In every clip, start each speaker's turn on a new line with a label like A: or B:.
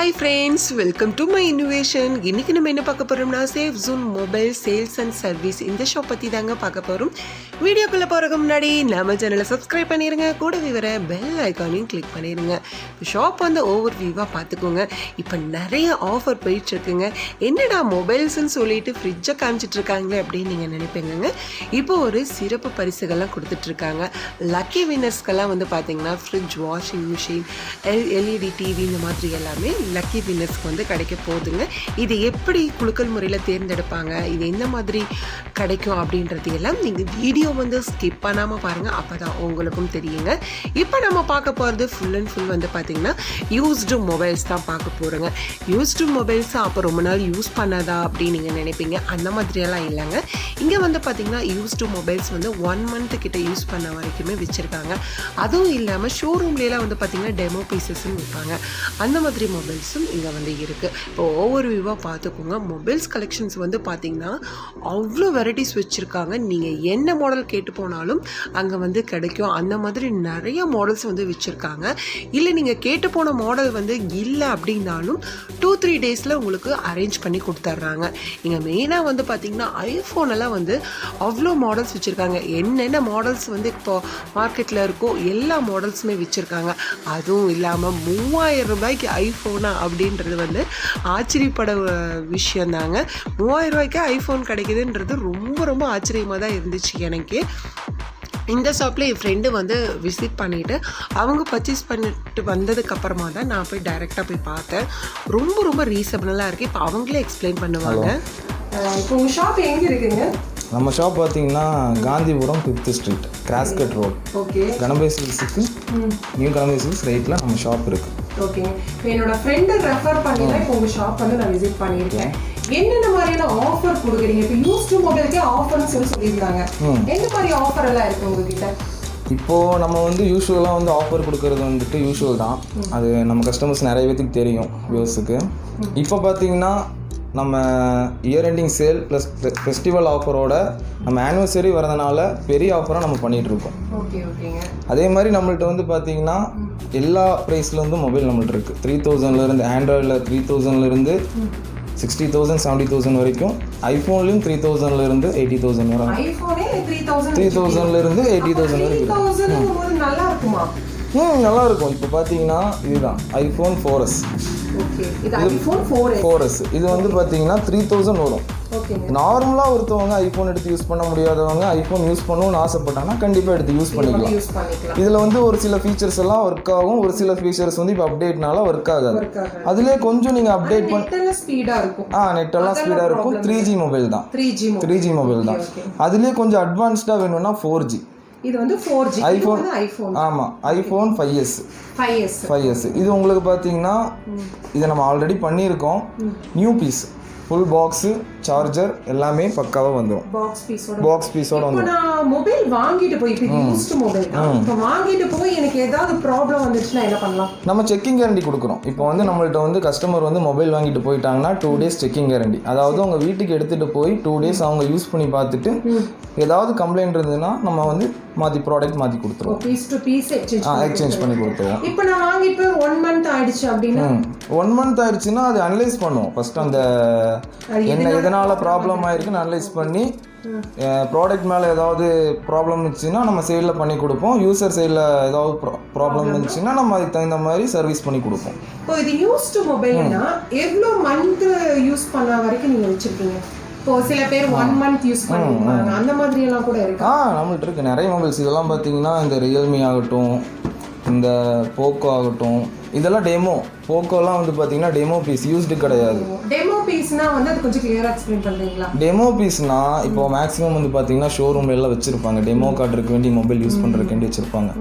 A: Hi friends, welcome to my innovation. இன்னைக்கு நம்ம என்ன பார்க்க போறோம்னா safe zone mobile sales and service இந்த ஷாப் பற்றி தாங்க பார்க்க போகிறோம். வீடியோக்குள்ளே போகிறதுக்கு முன்னாடி நம்ம சேனலை சப்ஸ்கிரைப் பண்ணிடுங்க, கூடவே வர பெல் ஐக்கானையும் கிளிக் பண்ணிடுங்க. ஷாப் வந்து ஓவர் வியூவாக பார்த்துக்கோங்க. இப்போ நிறைய ஆஃபர் போயிட்டுருக்குங்க. என்னடா மொபைல்ஸ்ன்னு சொல்லிட்டு ஃப்ரிட்ஜை காமிச்சிட்ருக்காங்களே அப்படின்னு நீங்கள் நினைப்பீங்க. இப்போ ஒரு சிறப்பு பரிசுகள்லாம் கொடுத்துட்ருக்காங்க. லக்கி வின்னர்ஸ்க்கெல்லாம் வந்து பார்த்தீங்கன்னா fridge, washing machine, LED TV இந்த மாதிரி எல்லாமே லக்கி வின்னர்ஸ்க்கு வந்து கிடைக்க போகுதுங்க. இது எப்படி குலுக்கல் முறையில் தேர்ந்தெடுப்பாங்க, இது எந்த மாதிரி கிடைக்கும் அப்படின்றது எல்லாம் நீங்கள் வீடியோ வந்து ஸ்கிப் பண்ணாமல் பாருங்கள், அப்போ தான் உங்களுக்கும் தெரியுங்க. இப்போ நம்ம பார்க்க போகிறது ஃபுல் அண்ட் ஃபுல் வந்து பார்த்திங்கன்னா யூஸ்டு மொபைல்ஸ் தான் பார்க்க போகிறோங்க. யூஸ்டு மொபைல்ஸ் அப்போ ரொம்ப நாள் யூஸ் பண்ணாதா அப்படின்னு நீங்கள் நினைப்பீங்க. அந்த மாதிரியெல்லாம் இல்லைங்க. இங்கே வந்து பார்த்திங்கன்னா யூஸ்டு மொபைல்ஸ் வந்து 1 month கிட்ட யூஸ் பண்ண வரைக்குமே வச்சுருக்காங்க. அதுவும் இல்லாமல் ஷோரூம்லாம் வந்து பார்த்திங்கன்னா டெமோ பீசஸ்ன்னு வைப்பாங்க. அந்த மாதிரி மொபைல்ஸும் இங்கே வந்து இருக்குது. இப்போ ஓவர் வியூவாக பார்த்துக்கோங்க. மொபைல்ஸ் கலெக்ஷன்ஸ் வந்து பார்த்திங்கன்னா அவ்வளோ வெரைட்டிஸ் வச்சுருக்காங்க. நீங்கள் என்ன மாடல் கேட்டு போனாலும் அங்கே வந்து கிடைக்கும். அந்த மாதிரி நிறைய மாடல்ஸ் வந்து வச்சுருக்காங்க. இல்லை நீங்கள் கேட்டு போன மாடல் வந்து இல்லை அப்படின்னாலும் 2-3 days உங்களுக்கு அரேஞ்ச் பண்ணி கொடுத்துட்றாங்க. இங்கே மெயினாக வந்து பார்த்திங்கன்னா ஐஃபோனெல்லாம் வந்து அவ்வளோ மாடல்ஸ் வச்சுருக்காங்க. என்னென்ன மாடல்ஸ் வந்து இப்போ மார்க்கெட்டில் இருக்கோ எல்லா மாடல்ஸுமே வச்சுருக்காங்க. அதுவும் இல்லாமல் 3000 ரூபாய்க்கு ஐஃபோனா அப்படின்றது வந்து ஆச்சரியப்பட விஷயந்தாங்க. 3000 ரூபாய்க்கு ஐஃபோன் கிடைக்குதுன்றது ரொம்ப ரொம்ப ஆச்சரியமாக தான் இருந்துச்சு எனக்கு. இந்த ஷாப்பில் என் ஃப்ரெண்டு வந்து விசிட் பண்ணிவிட்டு அவங்க பர்ச்சேஸ் பண்ணிட்டு வந்ததுக்கப்புறமா தான் நான் போய் டைரெக்டாக போய் பார்த்தேன். ரொம்ப ரொம்ப ரீசனபிளாக இருக்குது. இப்போ அவங்களே எக்ஸ்பிளைன் பண்ணுவாங்க. இப்போ உங்கள் ஷாப் எங்கே இருக்குங்க?
B: நம்ம ஷாப் பார்த்தீங்கன்னா Gandhipuram 5th Street, cross cut road.
A: Okay.
B: கணபேசில்ஸுக்கு நியூ கணபேசில்ஸ் ரைட்டில் நம்ம ஷாப் இருக்குது.
A: ஓகேங்க. இப்போ என்னோட ஃப்ரெண்டை ரெஃபர் பண்ணி தான் இப்போ உங்கள் ஷாப் வந்து நான் விசிட் பண்ணியிருக்கேன். என்னென்ன மாதிரியான ஆஃபர் கொடுக்குறீங்க? இப்போ யூஸ்டு மொபைலுக்கே ஆஃபர்னு சொல்லியிருந்தாங்க. எந்த மாதிரி ஆஃபர் எல்லாம் இருக்குது உங்ககிட்ட?
B: இப்போது நம்ம வந்து யூஸ்வலாக வந்து ஆஃபர் கொடுக்கறது வந்துட்டு யூஸ்வல் தான். அது நம்ம கஸ்டமர்ஸ் நிறைய பேத்துக்கு தெரியும், வியூவர்ஸுக்கு. இப்போ பார்த்தீங்கன்னா நம்ம year ending sale plus festival ஆஃபரோட நம்ம ஆனிவர்சரி வரதுனால பெரிய ஆஃபராக நம்ம பண்ணிகிட்ருக்கோம்.
A: ஓகே ஓகேங்க.
B: அதே மாதிரி நம்மள்ட்ட வந்து பார்த்தீங்கன்னா எல்லா ப்ரைஸ்லேருந்து மொபைல் நம்மள்ட்ட இருக்குது. 3000லேருந்து ஆண்ட்ராய்டில் 3000லேருந்து 60,000 70,000 வரைக்கும். ஐஃபோன்லேயும் 3000லேருந்து 80,000 வரும். 3000லேருந்து 80,000 வரைக்கும்.
A: நல்லா இருக்குமா?
B: நல்லா இருக்கும். இப்போ பார்த்தீங்கன்னா இதுதான் ஐஃபோன் 4S. இது வந்து பார்த்தீங்கன்னா 3000 வரும். நார்மலாக ஒருத்தவங்க ஐஃபோன் எடுத்து யூஸ் பண்ண முடியாதவங்க ஐஃபோன் யூஸ் பண்ணணும்னு ஆசைப்பட்டாங்கன்னா கண்டிப்பாக எடுத்து யூஸ் பண்ணிக்கலாம். இதில் வந்து ஒரு சில ஃபீச்சர்ஸ் எல்லாம் ஒர்க் ஆகும், ஒரு சில ஃபீச்சர்ஸ் வந்து இப்போ அப்டேட்னால ஒர்க் ஆகாது. அதிலே கொஞ்சம் நீங்கள் அப்டேட் நெட்டெல்லாம் ஸ்பீடாக இருக்கும். 3G மொபைல் தான். 3G மொபைல் தான். அதிலே கொஞ்சம் அட்வான்ஸ்டாக வேணும்னா 4G.
A: இது வந்து 4G
B: ஐஃபோன். ஆமாம், ஐஃபோன் 5S. இது உங்களுக்கு பார்த்தீங்கன்னா இதை நம்ம ஆல்ரெடி பண்ணியிருக்கோம். New piece, full box, charger எல்லாமே பக்காவாக வந்துடும். பாக்ஸ் பீஸோட வந்து
A: நான் மொபைல் வாங்கிட்டு போய் யூஸ்டு மொபைல் இப்போ வாங்கிட்டு போய் எனக்கு ஏதாவது ப்ராப்ளம் வந்துச்சுன்னா என்ன பண்ணலாம்?
B: நம்ம செக்கிங் கேரண்டி கொடுக்குறோம். இப்போ வந்து நம்மள்ட்ட வந்து கஸ்டமர் வந்து மொபைல் வாங்கிட்டு போயிட்டாங்கன்னா 2 days செக்கிங் கேரண்டி. அதாவது உங்க வீட்டுக்கு எடுத்துகிட்டு போய் 2 days அவங்க யூஸ் பண்ணி பார்த்துட்டு ஏதாவது கம்ப்ளைண்ட் இருந்ததுன்னா நம்ம வந்து ப்ராடக்ட் மாற்றி கொடுத்துருவோம்.
A: பீஸ் டு பீஸ்
B: எக்ஸ்சேஞ்ச் பண்ணி கொடுத்துருவோம்.
A: இப்போ நான் வாங்கிட்டு 1 month ஆயிடுச்சு அப்படின்னா
B: 1 month ஆயிடுச்சுன்னா அது அனலைஸ் பண்ணுவோம். ஃபர்ஸ்ட் அந்த என்ன எதனால் ப்ராப்ளம் ஆயிருக்குன்னு அனலைஸ் பண்ணி ப்ராடக்ட் மேலே ஏதாவது ப்ராப்ளம் இருந்துச்சுன்னா நம்ம சைடில் பண்ணி கொடுப்போம். யூசர் சைடில் ஏதாவது ப்ராப்ளம் இருந்துச்சுன்னா நம்ம அதுக்கு தகுந்த மாதிரி சர்வீஸ் பண்ணி கொடுப்போம்.
A: இப்போ இது யூஸ்டு மொபைல்னா எவ்வளோ மந்த் யூஸ் பண்ண வரைக்கும் நீங்கள் வச்சுருக்கீங்க? இப்போ சில பேர் 1 month யூஸ் பண்ணுவாங்க, அந்த மாதிரி எல்லாம் கூட இருக்கு.
B: நம்மள்ட்ட இருக்கு நிறைய மொபைல்ஸ். இதெல்லாம் பார்த்தீங்கன்னா இந்த ரியல்மி ஆகட்டும், இந்த போக்கோ ஆகட்டும், இதெல்லாம் டெமோ. போக்கோலாம் வந்து பார்த்தீங்கன்னா டெமோ பீஸ், யூஸ்டு கிடையாது.
A: டெமோ பீஸ்னா வந்து அது கொஞ்சம் கிளியரா எக்ஸ்பிளைன் பண்றீங்களா?
B: டெமோ பீஸ்னா இப்போ மேக்ஸிமம் வந்து பார்த்தீங்கன்னா ஷோரூம்ல எல்லாம் வச்சிருப்பாங்க. டெமோ காட்டுறதுக்கு வேண்டி மொபைல் யூஸ் பண்ணுறதுக்கு வேண்டி வச்சிருப்பாங்க.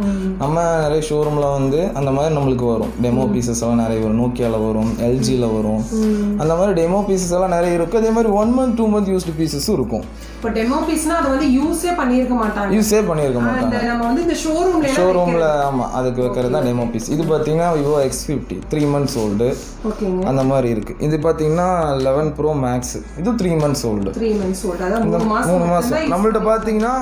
B: நம்ம நிறைய ஷோரூம்ல வந்து அந்த மாதிரி நம்மளுக்கு வரும். டெமோ பீசஸ் எல்லாம் நிறைய வரும். நோக்கியாவில் வரும், எல்ஜியில் வரும். அந்த மாதிரி டெமோ பீசஸ் எல்லாம் நிறைய இருக்கும். அதே மாதிரி 1 month 2 month யூஸ்டு பீசஸும் இருக்கும்.
A: இப்போ டெமோ பீஸ்னா அது வந்து யூஸே பண்ணியிருக்க மாட்டாங்க. நம்ம வந்து இந்த
B: ஷோரூம்ல ஆமாம் அதுக்கு வைக்கிறது தான் டெமோ பீஸ். இது பார்த்தீங்கன்னா விவோ X50 3 months ஓல்டு. அந்த மாதிரி இருக்கு. இது பார்த்தீங்கன்னா 11 Pro Max. இது 3 months ஓல்டு.
A: 3 months old. அதான்
B: 3 மாதம். நம்மள்ட்ட பார்த்தீங்கன்னா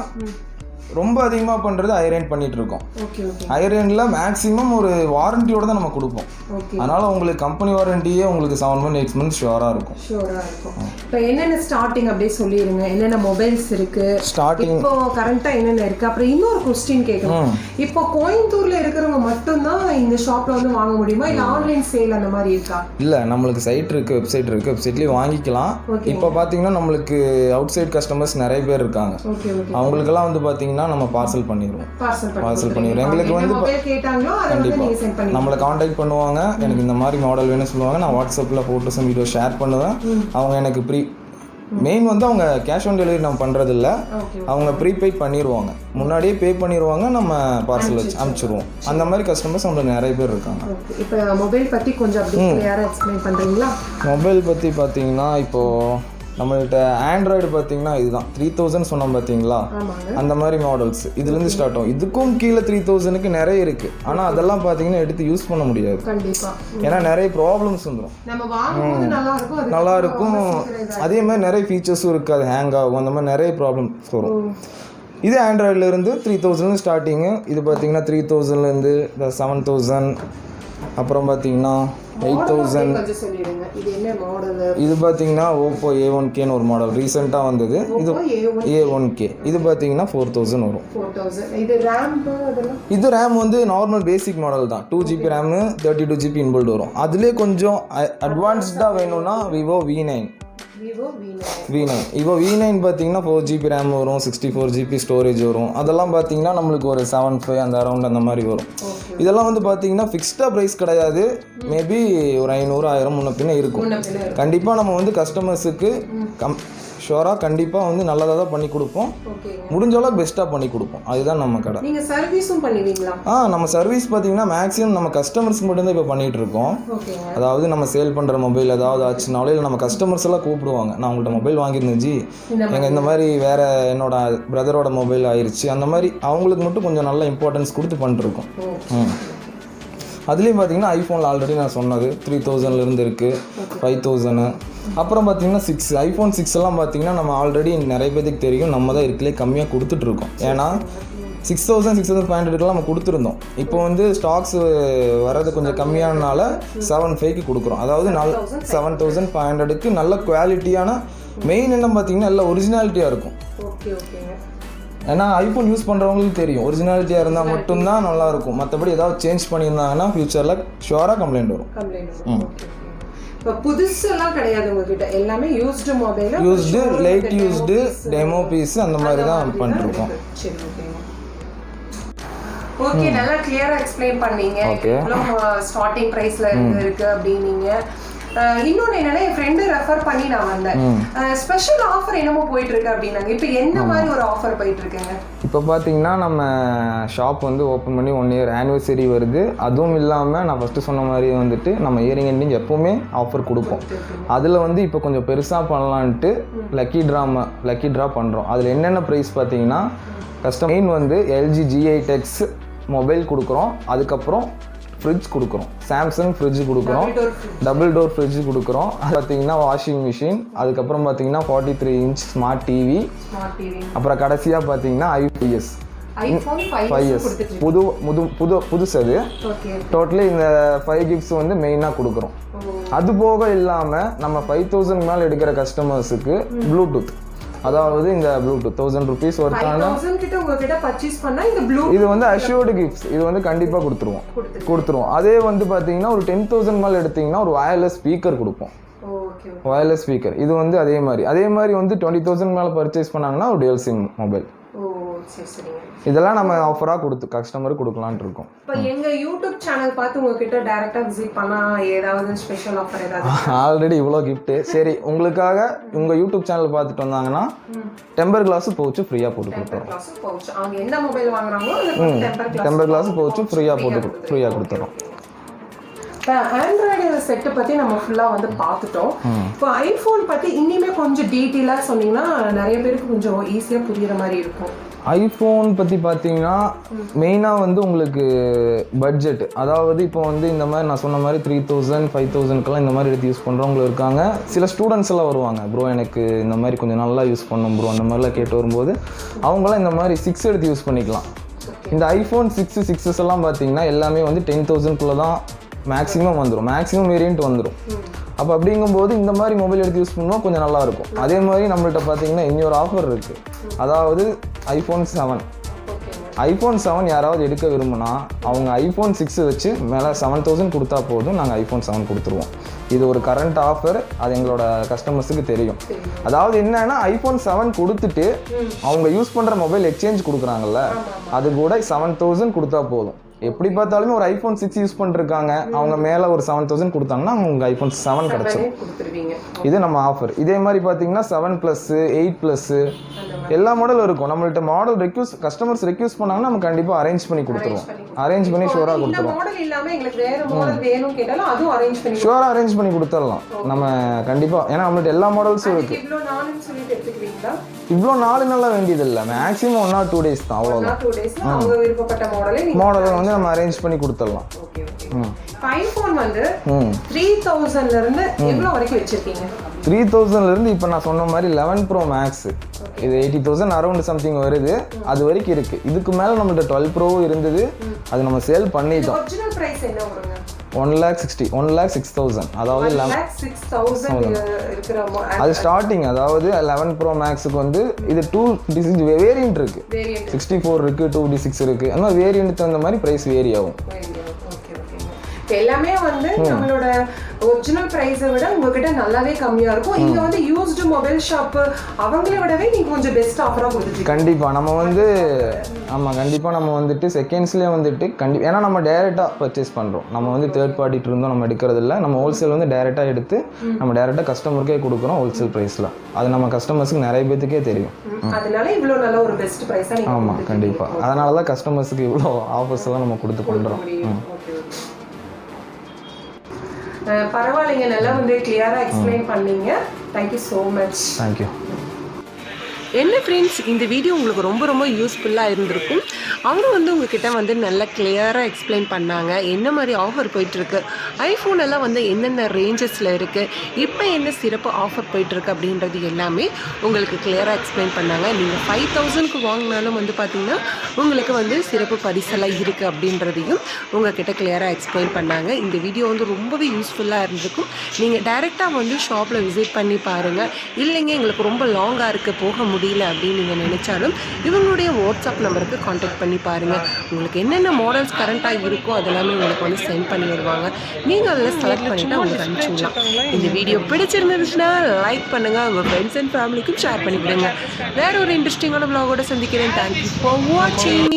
B: ரொம்ப அதிகமாக பண்ணுறது ஐரன் பண்ணிட்டு இருக்கோம்.
A: Okay okay.
B: ஐரனில் மேக்ஸிமம் ஒரு வாரண்டியோட தான் நம்ம கொடுப்போம்.
A: ஓகே.
B: அதனால் உங்களுக்கு கம்பெனி வாரண்டியே உங்களுக்கு 7 months 8 months ஷுவராக இருக்கும்.
A: ஷுவராக இருக்கும். இப்போ என்னென்ன ஸ்டார்டிங் அப்படியே சொல்லிடுங்க, என்னென்ன மொபைல்ஸ் இருக்குது ஸ்டார்டிங், இப்போ கரண்ட்டாக என்னென்ன இருக்குது. அப்புறம் இன்னொரு கொஸ்டின் கேட்கணும், இப்போ கோயம்புத்தூரில் இருக்கிறவங்க மட்டும்தான் இந்த ஷாப்பில் வந்து வாங்க முடியுமா, இல்லை ஆன்லைன் சேல் அந்த மாதிரி இருக்கா?
B: இல்லை, நம்மளுக்கு சைட் இருக்குது, வெப்சைட் இருக்குது, வெப்சைட்லேயே வாங்கிக்கலாம். இப்போ பார்த்தீங்கன்னா நம்மளுக்கு அவுட் சைட் கஸ்டமர்ஸ் நிறைய பேர் இருக்காங்க.
A: Okay okay.
B: அவங்களுக்கெல்லாம் வந்து பார்த்தீங்கன்னா நம்ம பார்சல் பண்ணிடுவோம். பார்சல் பண்ணிடுவோம். எங்களுக்கு வந்து கண்டிப்பாக நம்மளை காண்டாக்ட் பண்ணுவாங்க. எனக்கு இந்த மாதிரி மாடல் வேணும்னு சொல்லுவாங்க. நான் வாட்ஸ்அப்பில் ஃபோட்டோஸும் வீடியோ ஷேர் பண்ணுவேன். அவங்க எனக்கு மெயின் வந்து அவங்க கேஷ் ஆன் டெலிவரி நம்ம பண்ணுறதில்ல, அவங்க ப்ரீபெய்ட் பண்ணிடுவாங்க, முன்னாடியே பே பண்ணிடுவாங்க, நம்ம பார்சல் வச்சு அனுப்பிச்சிடுவோம். அந்த மாதிரி கஸ்டமர்ஸ் நம்மளுக்கு நிறைய பேர் இருக்காங்க.
A: இப்போ மொபைல் பற்றி கொஞ்சம் அப்படி யாரை எக்ஸ்பிளைன் பண்ணுறீங்களா?
B: மொபைல் பற்றி பார்த்தீங்கன்னா இப்போது நம்மள்கிட்ட ஆண்ட்ராய்டு பார்த்தீங்கன்னா இதுதான் 3000 சொன்னோம் பார்த்தீங்களா, அந்த மாதிரி மாடல்ஸ் இதுலேருந்து ஸ்டார்ட் ஆகும். இதுக்கும் கீழே 3000க்கு நிறைய இருக்குது. ஆனால் அதெல்லாம் பார்த்தீங்கன்னா எடுத்து யூஸ் பண்ண முடியாது, ஏன்னா நிறைய ப்ராப்ளம்ஸ் வந்துடும். நல்லா இருக்கும், அதே மாதிரி நிறைய ஃபீச்சர்ஸும் இருக்குது, அது ஹேங் ஆகும், அந்த மாதிரி நிறைய ப்ராப்ளம்ஸ் வரும். இது ஆண்ட்ராய்டுலேருந்து 3000 ஸ்டார்டிங்கு. இது பார்த்தீங்கன்னா 3000லேருந்து 7000, அப்புறம் பார்த்தீங்கன்னா 8000. இது பார்த்தீங்கன்னா ஓப்போ A1Kன்னு ஒரு மாடல் ரீசெண்டாக வந்தது. இது A1K. இது பார்த்தீங்கன்னா 4000 வரும். இது ரேம் வந்து நார்மல் பேசிக் மாடல் தான். 2GB ரேமு 32GB இன்பில்ட் வரும். அதுலேயே கொஞ்சம் அட்வான்ஸ்டாக வேணும்னா விவோ V9. விவோ V9 பார்த்தீங்கன்னா 4GB ரேம் வரும், 64GB ஸ்டோரேஜ் வரும். அதெல்லாம் பார்த்தீங்கன்னா நம்மளுக்கு ஒரு 75 அந்த அரௌண்ட் அந்த மாதிரி வரும். இதெல்லாம் வந்து பார்த்தீங்கன்னா ஃபிக்ஸ்டாக ப்ரைஸ் கிடையாது, மேபி ஒரு 500 1000 முன்ன பின்ன இருக்கும். கண்டிப்பாக நம்ம வந்து கஸ்டமர்ஸுக்கு ஷோராக கண்டிப்பாக வந்து நல்லதாக தான் பண்ணி கொடுப்போம், முடிஞ்ச அளவுக்கு பெஸ்ட்டாக பண்ணி கொடுப்போம். அதுதான் நம்ம கடை.
A: நீங்கள் சர்வீஸும் பண்ணுவீங்களா?
B: நம்ம சர்வீஸ் பார்த்தீங்கன்னா மேக்ஸிமம் நம்ம கஸ்டமர்ஸ்க்கு மட்டும்தான் இப்போ பண்ணிகிட்டு இருக்கோம். அதாவது நம்ம சேல் பண்ணுற மொபைல் ஏதாவது ஆச்சுனாலும் இல்லை நம்ம கஸ்டமர்ஸ் எல்லாம் கூப்பிடுவாங்க, நான் உங்கள்கிட்ட மொபைல் வாங்கியிருந்தேன் ஜி, எங்கள் இந்த மாதிரி வேறு என்னோட பிரதரோட மொபைல் ஆயிடுச்சு, அந்த மாதிரி அவங்களுக்கு மட்டும் கொஞ்சம் நல்ல இம்பார்ட்டன்ஸ் கொடுத்து பண்ணிட்டுருக்கோம். அதுலேயும் பார்த்தீங்கன்னா ஐஃபோனில் ஆல்ரெடி நான் சொன்னது 3000லேருந்து இருக்குது, 5000. அப்புறம் பார்த்தீங்கன்னா ஐஃபோன் 6 எல்லாம் பார்த்தீங்கன்னா நம்ம ஆல்ரெடி நிறைய பேருக்கு தெரியும், நம்ம தான் இருக்கலே கம்மியாக கொடுத்துட்ருக்கோம். ஏன்னா 6000 6500க்குலாம் நம்ம கொடுத்துருந்தோம். இப்போ வந்து ஸ்டாக்ஸ் வர்றது கொஞ்சம் கம்மியானனால 7500க்கு கொடுக்குறோம். அதாவது 7500க்கு நல்ல குவாலிட்டியான, மெயின் என்ன பார்த்தீங்கன்னா எல்லாம் ஒரிஜினாலிட்டியாக இருக்கும். ஏன்னா ஐஃபோன் யூஸ் பண்ணுறவங்களுக்கு தெரியும், ஒரிஜினாலிட்டியாக இருந்தால் மட்டும்தான் நல்லாயிருக்கும். மற்றபடி ஏதாவது சேஞ்ச் பண்ணியிருந்தாங்கன்னா ஃப்யூச்சரில் ஷுவராக கம்ப்ளைண்ட் வரும்.
A: இப்போ புதுசெல்லாம் கிடையாது உங்ககிட்ட, எல்லாமே used mobile,
B: used light used demo piece அந்த மாதிரி தான் பண்ணிருக்கோம்.
A: சரி ஓகே. நல்லா கிளியரா எக்ஸ்பிளைன் பண்ணீங்க. ஸ்டார்டிங் பிரைஸ்ல இருக்கு அப்படின்னீங்க. இன்னொன்று என்னன்னா, என் ஃப்ரெண்டு ரெஃபர் பண்ணி நான் வந்தேன், ஸ்பெஷல் ஆஃபர் என்னமோ போயிட்டு இருக்கு அப்படின்னாங்க. இப்போ என்ன மாதிரி ஒரு ஆஃபர் போயிட்டு இருக்குங்க?
B: இப்போ பார்த்தீங்கன்னா நம்ம ஷாப் வந்து ஓப்பன் பண்ணி 1 year ஆனிவர்சரி வருது. அதுவும் இல்லாமல் நான் ஃபஸ்ட்டு சொன்ன மாதிரி வந்துட்டு நம்ம இயரிங் எண்டிங் எப்போவுமே ஆஃபர் கொடுப்போம். அதில் வந்து இப்போ கொஞ்சம் பெருசாக பண்ணலான்ட்டு லக்கி ட்ரா பண்ணுறோம். அதில் என்னென்ன ப்ரைஸ் பார்த்தீங்கன்னா, கஸ்டமர் வந்து LG G8X மொபைல் கொடுக்குறோம், அதுக்கப்புறம் ஃப்ரிட்ஜ் கொடுக்குறோம், சாம்சங் ஃப்ரிட்ஜ் கொடுக்குறோம், டபுள் டோர் ஃப்ரிட்ஜ் கொடுக்குறோம். அது பார்த்தீங்கன்னா வாஷிங் மிஷின், அதுக்கப்புறம் பார்த்தீங்கன்னா 43 inch ஸ்மார்ட் டிவி, அப்புறம் கடைசியாக பார்த்தீங்கன்னா iPhone 5S புதுசு. அது டோட்டலி இந்த 5 gifts வந்து மெயினாக கொடுக்குறோம். அது போக இல்லாமல் நம்ம 5000 மேலே எடுக்கிற கஸ்டமர்ஸுக்கு ப்ளூடூத், அதாவது இந்த ப்ளூடூத் 1000 rupees ஒருத்தான இது வந்து அஷ்யூர்டு கிஃப்ட்ஸ், இது வந்து கண்டிப்பாக கொடுத்துருவோம். அதே வந்து பார்த்தீங்கன்னா ஒரு 10,000 மேலே எடுத்தீங்கன்னா ஒரு வயர்லெஸ் ஸ்பீக்கர் கொடுப்போம். வயர்லெஸ் ஸ்பீக்கர் இது வந்து அதே மாதிரி வந்து 20,000 மேலே பர்ச்சேஸ் பண்ணாங்கன்னா ஒரு டெல் சிம் மொபைல். இதெல்லாம் நம்ம ஆஃபரா கொடுத்து கஸ்டமருக்கு கொடுக்கலாம்னு இருக்கோம்.
A: இப்போ எங்க யூடியூப் சேனல் பார்த்து உங்ககிட்ட டைரக்டா விசிட் பண்ணா ஏதாவது ஸ்பெஷல் ஆஃபர் ஏதாவது?
B: ஆல்ரெடி இவ்வளோ கிஃப்ட். சரி, உங்களுக்காக உங்க யூடியூப் சேனல் பார்த்துட்டு வந்தாங்கன்னா டெம்பர் கிளாஸ் பவுச் ஃப்ரீயா போட்டு கொடுத்துறோம்.
A: அவங்க என்ன மொபைல் வாங்குறாங்களோ
B: டெம்பர் கிளாஸ் பவுச் ஃப்ரீயா கொடுத்துறோம்.
A: இப்போ ஆண்ட்ராய்டு செட்டை பற்றி நம்ம ஃபுல்லாக வந்து பார்த்துட்டோம். இப்போ ஐஃபோன் பற்றி இன்னுமே கொஞ்சம் டீட்டெயிலாக சொன்னீங்கன்னா நிறைய பேருக்கு கொஞ்சம் ஈஸியாக புரியுற மாதிரி இருக்கும்.
B: ஐஃபோன் பற்றி பார்த்தீங்கன்னா மெயினாக வந்து உங்களுக்கு பட்ஜெட், அதாவது இப்போ வந்து இந்த மாதிரி நான் சொன்ன மாதிரி 3000 5000க்கெல்லாம் இந்த மாதிரி எடுத்து யூஸ் பண்ணுறவங்களும் இருக்காங்க. சில ஸ்டூடெண்ட்ஸ் எல்லாம் வருவாங்க, ப்ரோ எனக்கு இந்த மாதிரி கொஞ்சம் நல்லா யூஸ் பண்ணும் ப்ரோ அந்த மாதிரிலாம் கேட்டு வரும்போது அவங்களாம் இந்த மாதிரி 6 எடுத்து யூஸ் பண்ணிக்கலாம். இந்த ஐஃபோன் 6 எல்லாம் பார்த்தீங்கன்னா எல்லாமே வந்து 10,000க்குள்ளே தான் மேக்ஸிமம் வந்துடும், மேக்ஸிமம் வேரியண்ட் வந்துடும். அப்போ அப்படிங்கும்போது இந்த மாதிரி மொபைல் எடுத்து யூஸ் பண்ணுவோம் கொஞ்சம் நல்லாயிருக்கும். அதே மாதிரி நம்மள்கிட்ட பார்த்தீங்கன்னா இன்னொரு ஆஃபர் இருக்குது, அதாவது ஐஃபோன் 7 யாராவது எடுக்க விரும்புனா அவங்க ஐஃபோன் 6 வச்சு மேலே 7000 கொடுத்தா போதும், நாங்கள் ஐஃபோன் 7 கொடுத்துருவோம். இது ஒரு கரண்ட் ஆஃபர், அது எங்களோட கஸ்டமர்ஸுக்கு தெரியும். அதாவது என்னன்னா ஐஃபோன் 7 கொடுத்துட்டு அவங்க யூஸ் பண்ணுற மொபைல் எக்ஸ்சேஞ்ச் கொடுக்குறாங்கல்ல, அது கூட 7000 கொடுத்தா போதும். எப்படி பார்த்தாலுமே ஒரு ஐஃபோன் 6 யூஸ் பண்ணிருக்காங்க, அவங்க மேலே ஒரு 7000 கொடுத்தாங்கன்னா அவங்க ஐஃபோன் 7 கிடச்சிடும். இது நம்ம ஆஃபர். இதே மாதிரி பார்த்தீங்கன்னா 7+, 8+, எல்லா மாடலும் இருக்கும். நம்மள்ட்ட மாடல் கஸ்டமர்ஸ் ரெக்யூஸ்ட் பண்ணாங்கன்னா நம்ம கண்டிப்பாக அரேஞ்ச் பண்ணி கொடுத்துருவோம். அரேஞ்ச் பண்ணி ஷூராக கொடுத்துருவோம். ஷூராக அரேஞ்ச் பண்ணி கொடுத்துடலாம் நம்ம கண்டிப்பாக. ஏன்னா நம்மள்ட்ட எல்லா மாடல்ஸும் இருக்கு. இவ்வளோ நாளுங்கள்லாம் வேண்டியதில்லை, மேக்ஸிமம் 1 or 2 days தான், அவ்வளோதான். மாடலை வந்து நம்ம அரேஞ்ச் பண்ணி கொடுத்துடலாம்.
C: ஐபோன் வந்து 3000ல இருந்து எவ்வளவு வரைக்கும் வச்சிருக்கீங்க?
B: 3000ல இருந்து இப்போ நான் சொன்ன மாதிரி 11 Pro Max இது 80,000 அரௌண்ட் சம்திங் வருது, அது வரைக்கும் இருக்கு. இதுக்கு மேல நம்மள்ட்ட 12 Pro இருந்தது, அது நம்ம சேல் பண்ணிட்டோம்.
C: ஒரிஜினல் பிரைஸ் என்ன வருங்க?
B: 1,06,000, அதாவது
C: 1,06,000 இருக்கிற
B: அது ஸ்டார்டிங். அதாவது 11 Pro Maxக்கு வந்து இது 2D6 வேரியன்ட் இருக்கு, 64 இருக்கு, 2D6 இருக்கு. அந்த மாதிரி வேரியன்ட் தகுந்த மாதிரி பிரைஸ் வேரி ஆகும்.
C: எல்லாமே வந்து நம்மளோட ஒரிஜினல் பிரைஸை விட உங்ககிட்ட நல்லாவே கம்மியா இருக்கும். இங்க வந்து யூஸ்டு மொபைல் ஷாப் அவங்கள விடவே நீங்க கொஞ்சம் பெஸ்ட் ஆஃபரா கொடுத்துருக்கீங்க.
B: கண்டிப்பா நம்ம வந்து ஆமா கண்டிப்பா நம்ம வந்துட்டு செகண்ட்ஸ்லேயே வந்துட்டு ஏன்னா நம்ம டைரெக்டா பர்ச்சேஸ் பண்றோம். நம்ம வந்து தேர்ட் பார்ட்டிட்டு இருந்தோம் நம்ம எடுக்கிறது இல்லை. நம்ம ஹோல்சேல் வந்து டைரெக்டா எடுத்து நம்ம டைரெக்டா கஸ்டமருக்கே கொடுக்குறோம் ஹோல்சேல் பிரைஸ்ல. அது நம்ம கஸ்டமர்ஸ்க்கு நிறைய பேத்துக்கே தெரியும்.
C: அதனால இவ்வளவு நல்ல ஒரு பெஸ்ட் பிரைஸா நீங்க
B: ஆமா கண்டிப்பா. அதனால தான் கஸ்டமர்ஸ்க்கு இவ்வளோ ஆஃபர்ஸ் எல்லாம் நம்ம கொடுத்து பண்றோம்.
C: பரவாயில்லைங்க, நல்லா வந்து கிளியரா எக்ஸ்பிளைன் பண்ணீங்க. Thank you so much.
B: தேங்க்யூ.
A: என்ன ஃப்ரெண்ட்ஸ், இந்த வீடியோ உங்களுக்கு ரொம்ப ரொம்ப யூஸ்ஃபுல்லாக இருந்திருக்கும். அவங்க வந்து உங்ககிட்ட வந்து நல்லா கிளியராக எக்ஸ்பிளைன் பண்ணாங்க என்ன மாதிரி ஆஃபர் போயிட்டுருக்கு, ஐஃபோன் எல்லாம் வந்து எந்தெந்த ரேஞ்சஸில் இருக்குது, இப்போ என்ன சிறப்பு ஆஃபர் போயிட்டுருக்கு அப்படின்றது எல்லாமே உங்களுக்கு கிளியராக எக்ஸ்பிளைன் பண்ணாங்க. நீங்கள் 5000க்கு வாங்கினாலும் வந்து பார்த்திங்கன்னா உங்களுக்கு வந்து சிறப்பு பரிசெல்லாம் இருக்குது அப்படின்றதையும் உங்ககிட்ட கிளியராக எக்ஸ்பிளைன் பண்ணாங்க. இந்த வீடியோ வந்து ரொம்பவே யூஸ்ஃபுல்லாக இருந்திருக்கும். நீங்கள் டைரெக்டாக வந்து ஷாப்பில் விசிட் பண்ணி பாருங்கள். இல்லைங்க எங்களுக்கு ரொம்ப லாங்காக இருக்குது போக முடியல அப்படின்னு நீங்கள் நினச்சாலும் இவங்களுடைய வாட்ஸ்அப் நம்பருக்கு காண்டாக்ட் பண்ணி பாருங்கள். உங்களுக்கு என்னென்ன மாடல்ஸ் கரண்ட்டாக இருக்கோ அதெல்லாமே உங்களுக்கு வந்து சென்ட் பண்ணி வருவாங்க. நீங்கள் அதில் செலக்ட் பண்ணிவிட்டு அவங்களுக்கு அனுப்பிச்சிடலாம். இந்த வீடியோ பிடிச்சிருந்துச்சுன்னா லைக் பண்ணுங்கள், உங்கள் ஃப்ரெண்ட்ஸ் அண்ட் ஃபேமிலிக்கும் ஷேர் பண்ணிவிடுங்க. வேறு ஒரு இன்ட்ரெஸ்டிங்கான vlog-ஓட சந்திக்கிறேன். தேங்க்யூ ஃபார் வாட்சிங்.